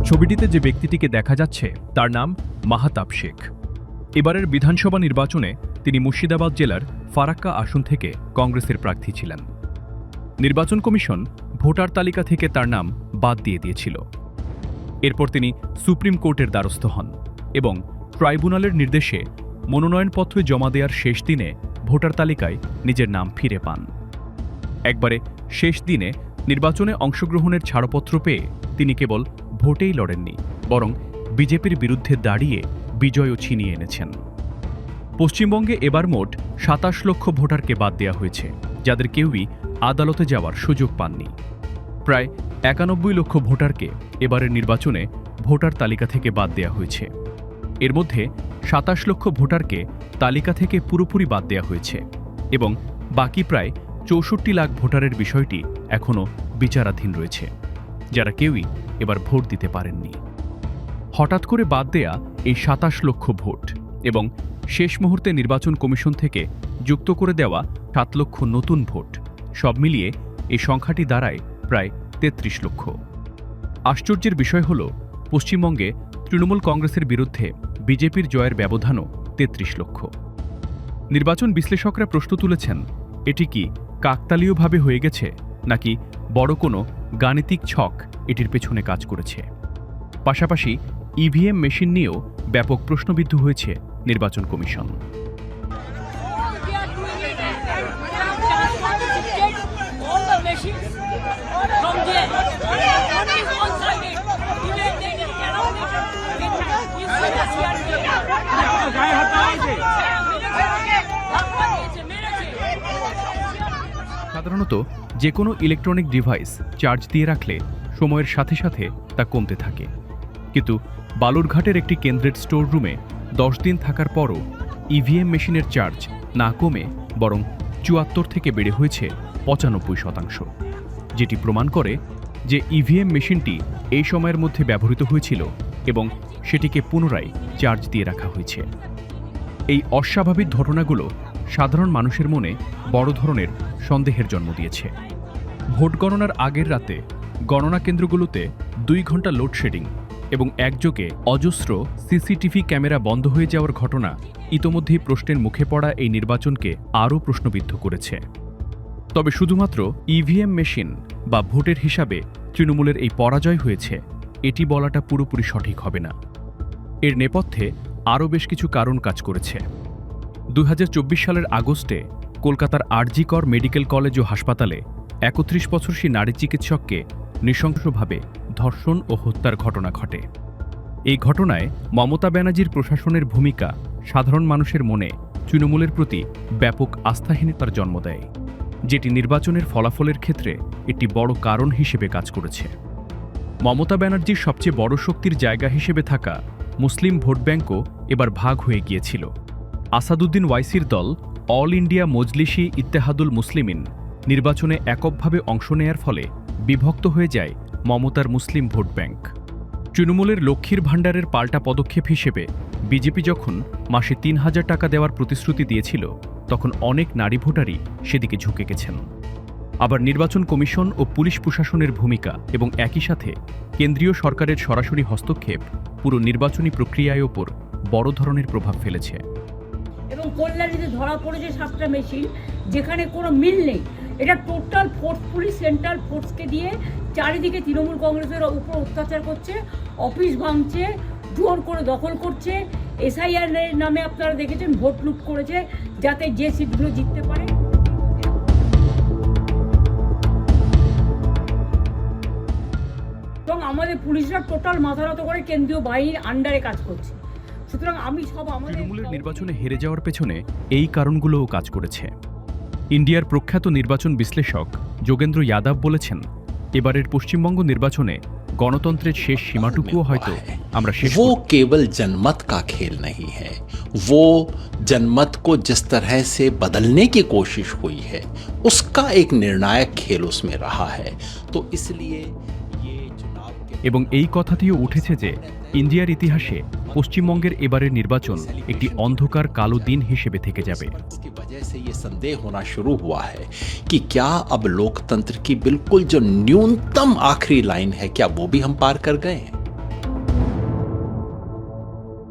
ছবিটিতে যে ব্যক্তিটিকে দেখা যাচ্ছে তার নাম মাহাতাব শেখ। এবারের বিধানসভা নির্বাচনে তিনি মুর্শিদাবাদ জেলার ফারাক্কা আসন থেকে কংগ্রেসের প্রার্থী ছিলেন। নির্বাচন কমিশন ভোটার তালিকা থেকে তার নাম বাদ দিয়ে দিয়েছিল। এরপর তিনি সুপ্রিম কোর্টের দ্বারস্থ হন এবং ট্রাইব্যুনালের নির্দেশে মনোনয়নপত্র জমা দেওয়ার শেষ দিনে ভোটার তালিকায় নিজের নাম ফিরে পান। একবারে শেষ দিনে নির্বাচনে অংশগ্রহণের ছাড়পত্র পেয়ে তিনি কেবল ভোটেই লড়েননি, বরং বিজেপির বিরুদ্ধে দাঁড়িয়ে বিজয়ও ছিনিয়ে এনেছেন। পশ্চিমবঙ্গে এবার মোট ২৭ লক্ষ ভোটারকে বাদ দেওয়া হয়েছে, যাদের কেউই আদালতে যাওয়ার সুযোগ পাননি। প্রায় ৯১ লক্ষ ভোটারকে এবারের নির্বাচনে ভোটার তালিকা থেকে বাদ দেওয়া হয়েছে। এর মধ্যে ২৭ লক্ষ ভোটারকে তালিকা থেকে পুরোপুরি বাদ দেওয়া হয়েছে এবং বাকি প্রায় ৬৪ লাখ ভোটারের বিষয়টি এখনও বিচারাধীন রয়েছে, যারা কেউই এবার ভোট দিতে পারেননি। হঠাৎ করে বাদ দেয়া এই ২৭ লক্ষ ভোট এবং শেষ মুহূর্তে নির্বাচন কমিশন থেকে যুক্ত করে দেওয়া ৭ লক্ষ নতুন ভোট, সব মিলিয়ে এই সংখ্যাটি দাঁড়ায় প্রায় ৩৩ লক্ষ। আশ্চর্যের বিষয় হল, পশ্চিমবঙ্গে তৃণমূল কংগ্রেসের বিরুদ্ধে বিজেপির জয়ের ব্যবধানও ৩৩ লক্ষ। নির্বাচন বিশ্লেষকরা প্রশ্ন তুলেছেন, এটি কি কাকতালীয়ভাবে হয়ে গেছে, নাকি বড় কোনো গাণিতিক ছক এটির পেছনে কাজ করেছে? পাশাপাশি ইভিএম মেশিন নিয়েও ব্যাপক প্রশ্নবিদ্ধ হয়েছে নির্বাচন কমিশন। সাধারণত যে কোনো ইলেকট্রনিক ডিভাইস চার্জ দিয়ে রাখলে সময়ের সাথে সাথে তা কমতে থাকে, কিন্তু বালুরঘাটের একটি কেন্দ্রের স্টোর রুমে 10 দিন থাকার পরও ইভিএম মেশিনের চার্জ না কমে বরং ৭৪ থেকে বেড়ে হয়েছে ৯৫%, যেটি প্রমাণ করে যে ইভিএম মেশিনটি এই সময়ের মধ্যে ব্যবহৃত হয়েছিল এবং সেটিকে পুনরায় চার্জ দিয়ে রাখা হয়েছে। এই অস্বাভাবিক ঘটনাগুলো সাধারণ মানুষের মনে বড় ধরনের সন্দেহের জন্ম দিয়েছে। ভোট গণনার আগের রাতে গণনা কেন্দ্রগুলোতে ২ ঘন্টা লোডশেডিং এবং একযোগে অজস্র সিসিটিভি ক্যামেরা বন্ধ হয়ে যাওয়ার ঘটনা ইতোমধ্যেই প্রশ্নের মুখে পড়া এই নির্বাচনকে আরও প্রশ্নবিদ্ধ করেছে। তবে শুধুমাত্র ইভিএম মেশিন বা ভোটের হিসাবে তৃণমূলের এই পরাজয় হয়েছে, এটি বলাটা পুরোপুরি সঠিক হবে না। এর নেপথ্যে আরও বেশ কিছু কারণ কাজ করেছে। ২০২৪ সালের আগস্টে কলকাতার আরজি কর মেডিকেল কলেজ ও হাসপাতালে ৩১ বছরসী নারী চিকিৎসককে নৃশংসভাবে ধর্ষণ ও হত্যার ঘটনা ঘটে। এই ঘটনায় মমতা ব্যানার্জির প্রশাসনের ভূমিকা সাধারণ মানুষের মনে তৃণমূলের প্রতি ব্যাপক আস্থাহীনতার জন্ম দেয়, যেটি নির্বাচনের ফলাফলের ক্ষেত্রে একটি বড় কারণ হিসেবে কাজ করেছে। মমতা ব্যানার্জির সবচেয়ে বড় শক্তির জায়গা হিসেবে থাকা মুসলিম ভোট ব্যাংকও এবার ভাগ হয়ে গিয়েছিল। আসাদুদ্দিন ওয়াইসির দল অল ইন্ডিয়া মজলিসি ইত্তেহাদুল মুসলিমিন নির্বাচনে এককভাবে অংশ নেয়ার ফলে বিভক্ত হয়ে যায় মমতার মুসলিম ভোট ব্যাংক। তৃণমূলের লক্ষ্মীর ভাণ্ডারের পাল্টা পদক্ষেপ হিসেবে বিজেপি যখন মাসে ৩,০০০ টাকা দেওয়ার প্রতিশ্রুতি দিয়েছিল, তখন অনেক নারী ভোটারই সেদিকে ঝুঁকে গেছেন। আবার নির্বাচন কমিশন ও পুলিশ প্রশাসনের ভূমিকা এবং একই সাথে কেন্দ্রীয় সরকারের সরাসরি হস্তক্ষেপ পুরো নির্বাচনী প্রক্রিয়ার ওপর বড় ধরনের প্রভাব ফেলেছে। এবং কল্যাণীতে ধরা পড়েছে 7টা মেশিন, যেখানে কোনো মিল নেই। এটা টোটাল ফোর্স, পুলিশ সেন্ট্রাল ফোর্সকে দিয়ে চারিদিকে তৃণমূল কংগ্রেসের উপর অত্যাচার করছে, অফিস ভাঙছে, জোর করে দখল করছে। এসআইআর নামে আপনারা দেখেছেন ভোট লুট করেছে, যাতে যে সিটগুলো জিততে পারে। এবং আমাদের পুলিশরা টোটাল মাথা নত করে কেন্দ্রীয় বাহিনীর আন্ডারে কাজ করছে। সুতরাং তৃণমূলের নির্বাচনে হেরে যাওয়ার পেছনে এই কারণগুলোও কাজ করেছে। ইন্ডিয়ার প্রখ্যাত নির্বাচন বিশ্লেষক যোগেন্দ্র যাদব বলেছেন, এবারের পশ্চিমবঙ্গ নির্বাচনে গণতন্ত্রের শেষ সীমাটুকুও হয়তো আমরা শেষ वो केवल जनमत का खेल नहीं है, वो जनमत को जिस तरह से बदलने की कोशिश हुई है उसका एक निर्णायक खेल उसमें रहा है। तो इसलिए ये चुनाव এবং এই কথাটিও উঠেছে যে ইন্ডিয়ার ইতিহাসে পশ্চিমবঙ্গের এবারের নির্বাচন একটি অন্ধকার কালো দিন হিসেবে থেকে যাবে। इसकी वजह से ये संदेह होना शुरू हुआ है कि क्या अब लोकतंत्र की बिल्कुल जो न्यूनतम आखिरी लाइन है, क्या वो भी हम पार कर गए हैं।